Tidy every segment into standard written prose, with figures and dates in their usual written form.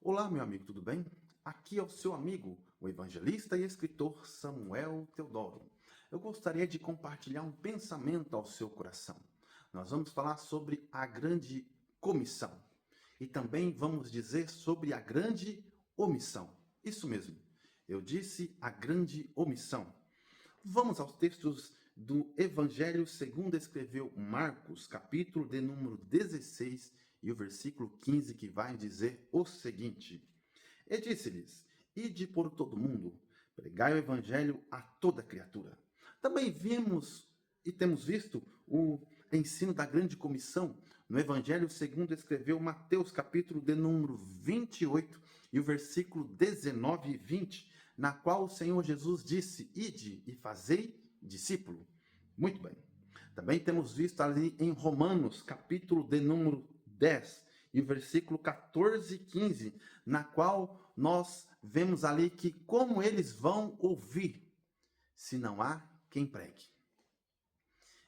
Olá, meu amigo, tudo bem? Aqui é o seu amigo, o evangelista e escritor Samuel Teodoro. Eu gostaria de compartilhar um pensamento ao seu coração. Nós vamos falar sobre a grande comissão e também vamos dizer sobre a grande omissão. Isso mesmo, eu disse a grande omissão. Vamos aos textos do Evangelho segundo escreveu Marcos, capítulo de número 16 e o versículo 15, que vai dizer o seguinte: E disse-lhes: Ide por todo mundo, pregai o evangelho a toda criatura. Também vimos e temos visto o ensino da grande comissão no Evangelho segundo escreveu Mateus, capítulo de número 28 e o versículo 19 e 20, na qual o Senhor Jesus disse: Ide e fazei discípulo. Muito bem. Também temos visto ali em Romanos, capítulo de número 10 e o versículo 14 e 15, na qual nós vemos ali que como eles vão ouvir se não há quem pregue.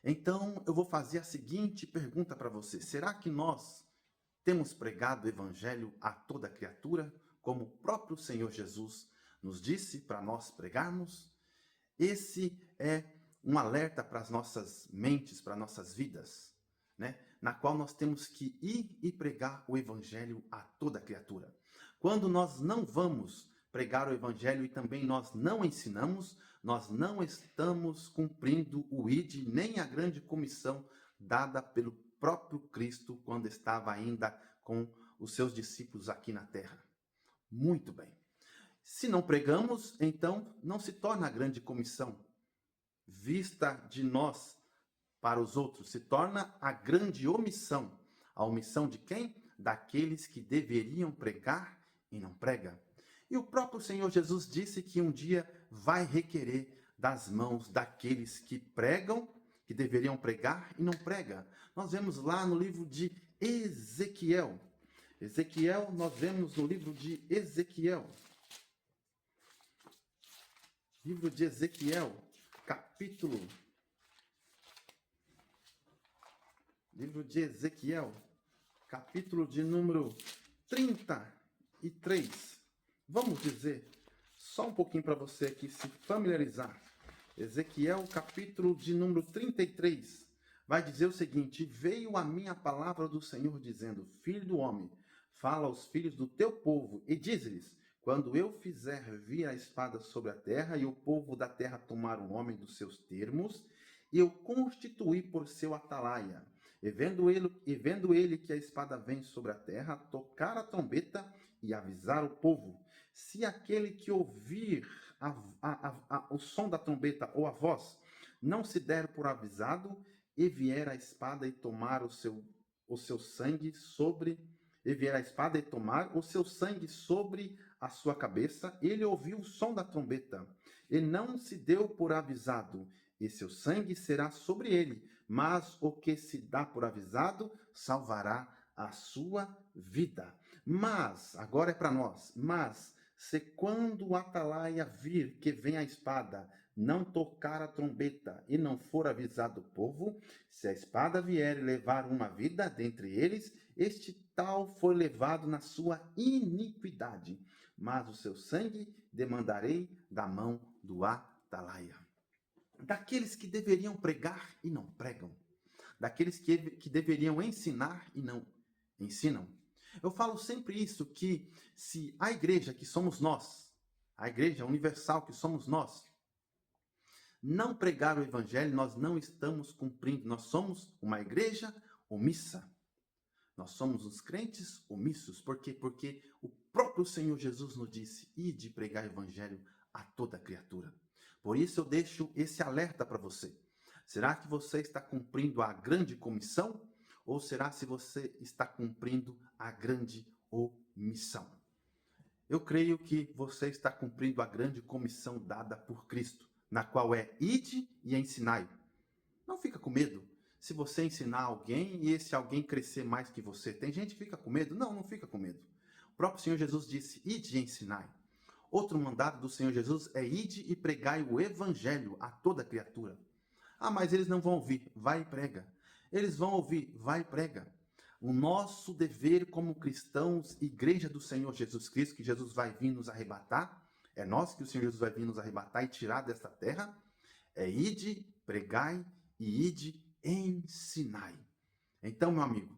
Então, eu vou fazer a seguinte pergunta para você: será que nós temos pregado o evangelho a toda criatura, como o próprio Senhor Jesus nos disse para nós pregarmos? Esse é um alerta para as nossas mentes, para nossas vidas, né? Na qual nós temos que ir e pregar o evangelho a toda criatura. Quando nós não vamos pregar o evangelho e também nós não ensinamos, nós não estamos cumprindo o ID, nem a grande comissão dada pelo próprio Cristo quando estava ainda com os seus discípulos aqui na terra. Muito bem. Se não pregamos, então não se torna a grande comissão vista de nós para os outros, se torna a grande omissão. A omissão de quem? Daqueles que deveriam pregar e não pregam. E o próprio Senhor Jesus disse que um dia vai requerer das mãos daqueles que pregam, que deveriam pregar e não pregam. Nós vemos lá no livro de Ezequiel. Nós vemos no livro de Ezequiel. Livro de Ezequiel, capítulo. Livro de Ezequiel, capítulo de número 33. Vamos dizer só um pouquinho para você aqui se familiarizar. Ezequiel, capítulo de número 33, vai dizer o seguinte: Veio a minha palavra do Senhor dizendo: Filho do homem, fala aos filhos do teu povo e diz-lhes: Quando eu fizer vir a espada sobre a terra e o povo da terra tomar um homem dos seus termos, eu constituí por seu atalaia. E vendo ele que a espada vem sobre a terra, tocar a trombeta e avisar o povo. Se aquele que ouvir o som da trombeta ou a voz não se der por avisado, e vier a espada e tomar o seu sangue sobre a sua cabeça, ele ouviu o som da trombeta e não se deu por avisado, e seu sangue será sobre ele, mas o que se dá por avisado salvará a sua vida. Mas, agora é para nós, mas se quando o atalaia vir que vem a espada, não tocar a trombeta e não for avisado o povo, se a espada vier e levar uma vida dentre eles, este tal foi levado na sua iniquidade, mas o seu sangue demandarei da mão do atalaia. Daqueles que deveriam pregar e não pregam, daqueles que deveriam ensinar e não ensinam. Eu falo sempre isso, que se a igreja que somos nós, a igreja universal que somos nós, não pregar o evangelho, nós não estamos cumprindo. Nós somos uma igreja omissa. Nós somos os crentes omissos. Por quê? Porque o próprio Senhor Jesus nos disse: ide pregar o evangelho a toda criatura. Por isso eu deixo esse alerta para você. Será que você está cumprindo a grande comissão? Ou será se você está cumprindo a grande omissão? Eu creio que você está cumprindo a grande comissão dada por Cristo, na qual é: ide e ensinai. Não fica com medo se você ensinar alguém e esse alguém crescer mais que você. Tem gente que fica com medo? Não, não fica com medo. O próprio Senhor Jesus disse: ide e ensinai. Outro mandato do Senhor Jesus é: ide e pregai o evangelho a toda criatura. Ah, mas eles não vão ouvir. Vai e prega. Eles vão ouvir. Vai e prega. O nosso dever como cristãos, igreja do Senhor Jesus Cristo, que Jesus vai vir nos arrebatar, é nós que o Senhor Jesus vai vir nos arrebatar e tirar desta terra, é ide, pregai e ide, ensinai. Então, meu amigo,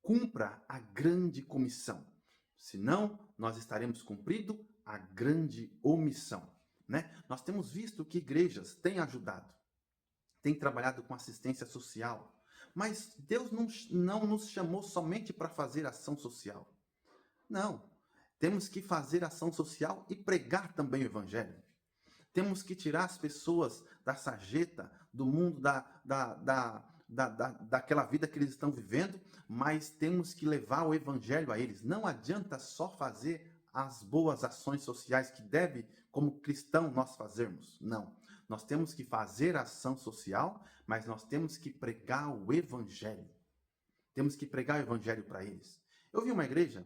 cumpra a grande comissão. Senão, nós estaremos cumprindo a grande omissão. Né? Nós temos visto que igrejas têm ajudado, têm trabalhado com assistência social, mas Deus não nos chamou somente para fazer ação social. Não. Temos que fazer ação social e pregar também o Evangelho. Temos que tirar as pessoas da sarjeta, do mundo daquela vida que eles estão vivendo, mas temos que levar o Evangelho a eles. Não adianta só fazer as boas ações sociais que deve, como cristão, nós fazermos. Não. Nós temos que fazer ação social, mas nós temos que pregar o Evangelho. Temos que pregar o Evangelho para eles. Eu vi uma igreja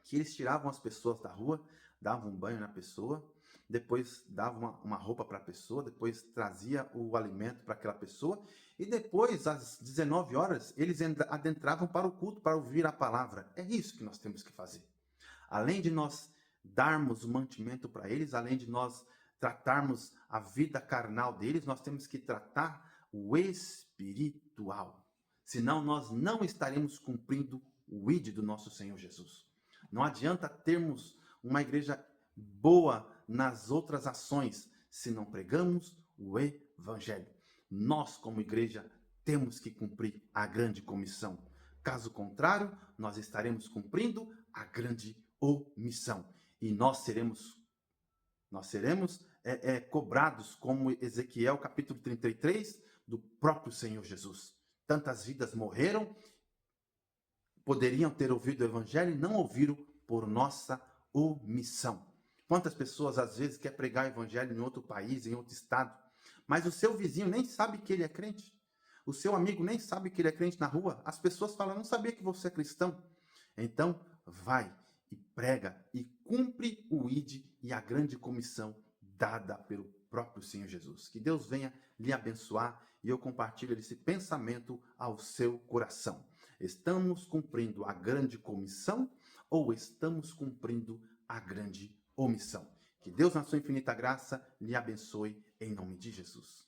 que eles tiravam as pessoas da rua, davam um banho na pessoa, depois davam uma roupa para a pessoa, depois trazia o alimento para aquela pessoa, e depois, às 19 horas, eles adentravam para o culto, para ouvir a palavra. É isso que nós temos que fazer. Além de nós darmos o mantimento para eles, além de nós tratarmos a vida carnal deles, nós temos que tratar o espiritual. Senão nós não estaremos cumprindo o ID do nosso Senhor Jesus. Não adianta termos uma igreja boa nas outras ações se não pregamos o Evangelho. Nós, como igreja, temos que cumprir a grande comissão. Caso contrário, nós estaremos cumprindo a grande omissão. E nós seremos cobrados, como Ezequiel capítulo 33, do próprio Senhor Jesus. Tantas vidas morreram, poderiam ter ouvido o Evangelho e não ouviram por nossa omissão. Quantas pessoas às vezes querem pregar o Evangelho em outro país, em outro estado, mas o seu vizinho nem sabe que ele é crente. O seu amigo nem sabe que ele é crente na rua. As pessoas falam, não sabia que você é cristão. Então, vai e prega e cumpre o ID e a grande comissão dada pelo próprio Senhor Jesus. Que Deus venha lhe abençoar e eu compartilho esse pensamento ao seu coração. Estamos cumprindo a grande comissão ou estamos cumprindo a grande omissão? Que Deus, na sua infinita graça, lhe abençoe em nome de Jesus.